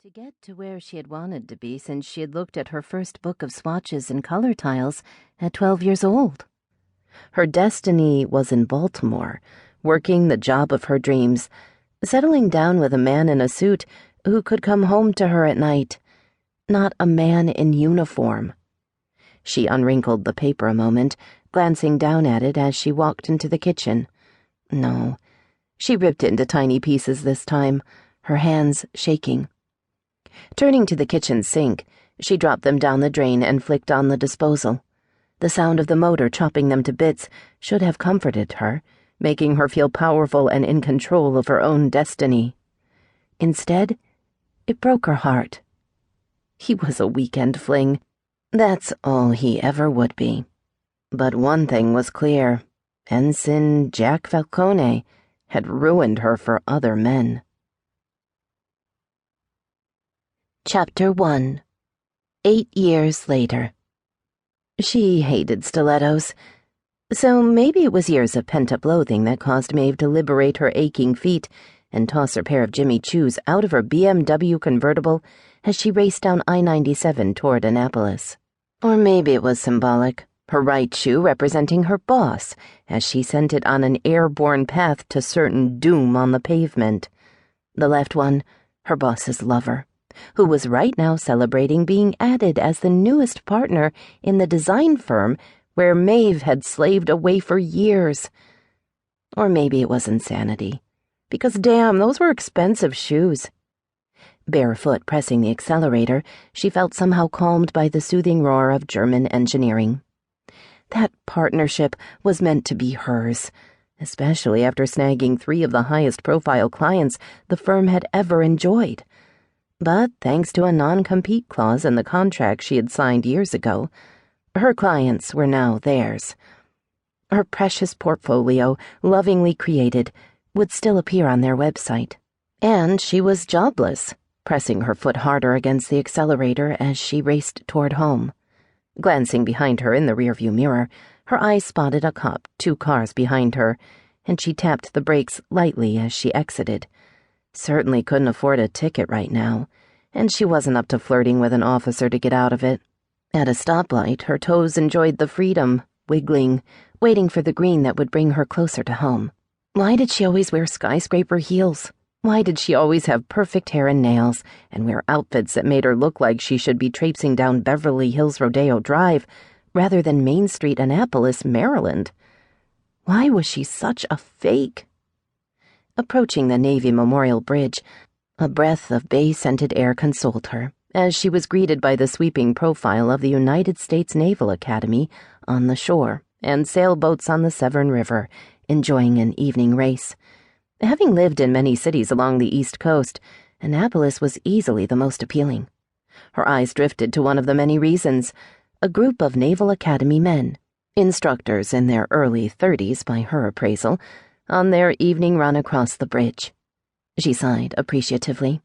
To get to where she had wanted to be since she had looked at her first book of swatches and color tiles at 12 years old. Her destiny was in Baltimore, working the job of her dreams, settling down with a man in a suit who could come home to her at night, not a man in uniform. She unwrinkled the paper a moment, glancing down at it as she walked into the kitchen. No, she ripped it into tiny pieces this time, her hands shaking. Turning to the kitchen sink, she dropped them down the drain and flicked on the disposal. The sound of the motor chopping them to bits should have comforted her, making her feel powerful and in control of her own destiny. Instead, it broke her heart. He was a weekend fling. That's all he ever would be. But one thing was clear. Ensign Jack Falcone had ruined her for other men. Chapter 1. 8 years later. She hated stilettos. So maybe it was years of pent-up loathing that caused Maeve to liberate her aching feet and toss her pair of Jimmy Choos out of her BMW convertible as she raced down I-97 toward Annapolis. Or maybe it was symbolic, her right shoe representing her boss as she sent it on an airborne path to certain doom on the pavement. The left one, her boss's lover, who was right now celebrating being added as the newest partner in the design firm where Maeve had slaved away for years. Or maybe it was insanity, because damn, those were expensive shoes. Barefoot pressing the accelerator, she felt somehow calmed by the soothing roar of German engineering. That partnership was meant to be hers, especially after snagging 3 of the highest-profile clients the firm had ever enjoyed. But thanks to a non-compete clause in the contract she had signed years ago, her clients were now theirs. Her precious portfolio, lovingly created, would still appear on their website. And she was jobless, pressing her foot harder against the accelerator as she raced toward home. Glancing behind her in the rearview mirror, her eyes spotted a cop 2 cars behind her, and she tapped the brakes lightly as she exited. Certainly couldn't afford a ticket right now, and she wasn't up to flirting with an officer to get out of it. At a stoplight, her toes enjoyed the freedom, wiggling, waiting for the green that would bring her closer to home. Why did she always wear skyscraper heels? Why did she always have perfect hair and nails, and wear outfits that made her look like she should be traipsing down Beverly Hills Rodeo Drive, rather than Main Street, Annapolis, Maryland? Why was she such a fake? Approaching the Navy Memorial Bridge, a breath of bay-scented air consoled her as she was greeted by the sweeping profile of the United States Naval Academy on the shore and sailboats on the Severn River, enjoying an evening race. Having lived in many cities along the East Coast, Annapolis was easily the most appealing. Her eyes drifted to one of the many reasons: a group of Naval Academy men, instructors in their early 30s by her appraisal, on their evening run across the bridge. She sighed appreciatively.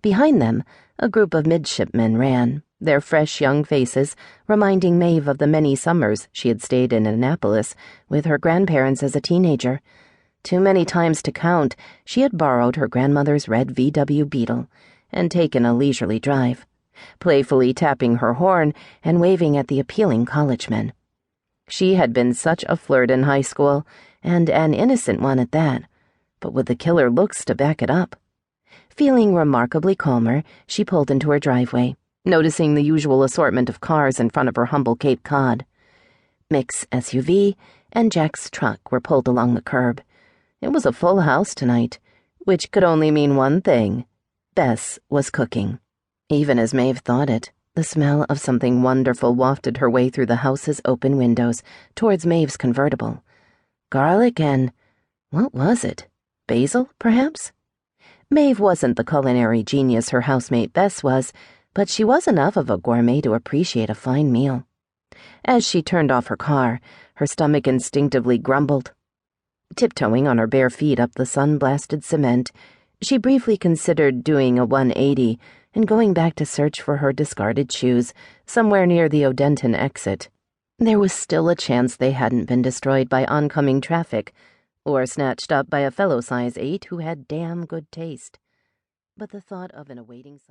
Behind them, a group of midshipmen ran, their fresh young faces reminding Maeve of the many summers she had stayed in Annapolis with her grandparents as a teenager. Too many times to count, she had borrowed her grandmother's red VW Beetle and taken a leisurely drive, playfully tapping her horn and waving at the appealing college men. She had been such a flirt in high school, and an innocent one at that, but with the killer looks to back it up. Feeling remarkably calmer, she pulled into her driveway, noticing the usual assortment of cars in front of her humble Cape Cod. Mick's SUV and Jack's truck were pulled along the curb. It was a full house tonight, which could only mean one thing: Bess was cooking. Even as Maeve thought it, the smell of something wonderful wafted her way through the house's open windows towards Maeve's convertible. Garlic and... what was it? Basil, perhaps? Maeve wasn't the culinary genius her housemate Bess was, but she was enough of a gourmet to appreciate a fine meal. As she turned off her car, her stomach instinctively grumbled. Tiptoeing on her bare feet up the sun-blasted cement, she briefly considered doing a 180 and going back to search for her discarded shoes somewhere near the Odenton exit. There was still a chance they hadn't been destroyed by oncoming traffic, or snatched up by a fellow size 8 who had damn good taste. But the thought of an awaiting sun